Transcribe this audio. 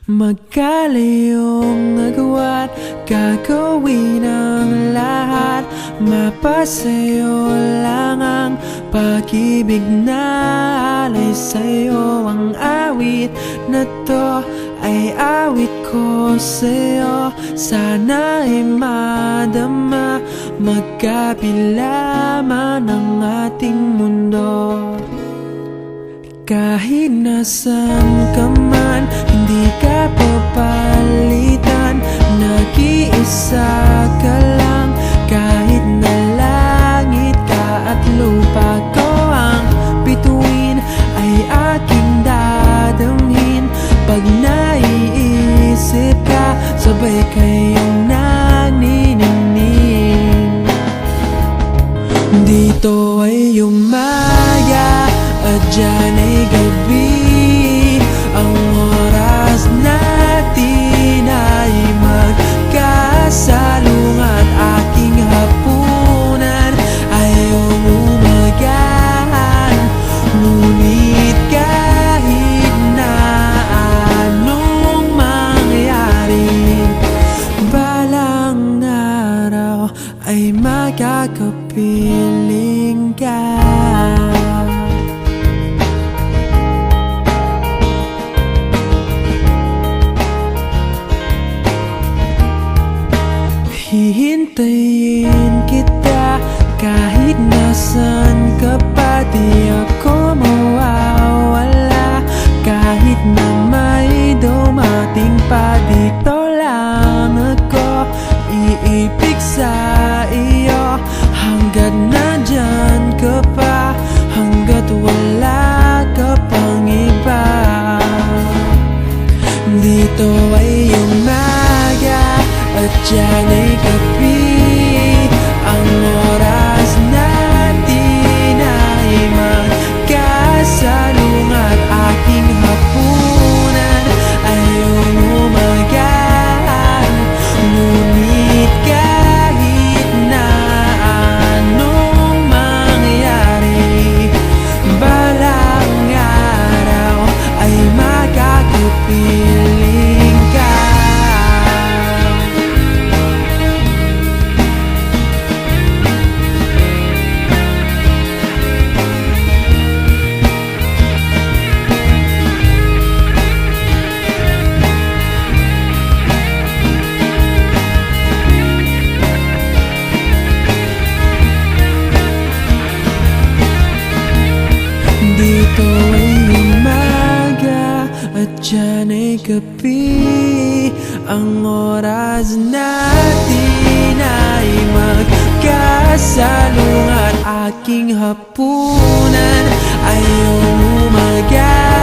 Magkalayong agwat, gagawin ang lahat. Mapasayo lang ang pag-ibig na alay sa'yo. Ang awit na to ay awit ko sa'yo. Sana ay madama, magkapila man ang ating mundo. Kahit nasan ka man, hindi ka papalitan. Nag-iisa ka lang, kahit na langit ka at lupa ko ang bituin, ay aking dadamhin. Pag naiisip ka, sabay kayong naniningning. Dito ay umaga at dyan ay gabi. Ang oras natin ay magkasalungat. Aking hapunan ay umumagahan. Ngunit kahit na anong mangyari, balang araw ay magkakapiling ka. Hihintayin kita kahit nasan ka pa. Di ako mawawala kahit na may dumating pa. Dito lang ako iibig sa iyo hanggat nandyan ka pa, hanggat wala ka pang iba. Dito ay umaga at dyan ay gabi. Ang oras natin ay magkasalungat. Aking hapunan ay umumagahan. Ngunit kahit na anong mangyari, balang araw ay magkakapiling ka. Dito ay umaga at dyan ay gabi. Ang oras natin ay magkasalungat. Aking hapunan ay umagahan.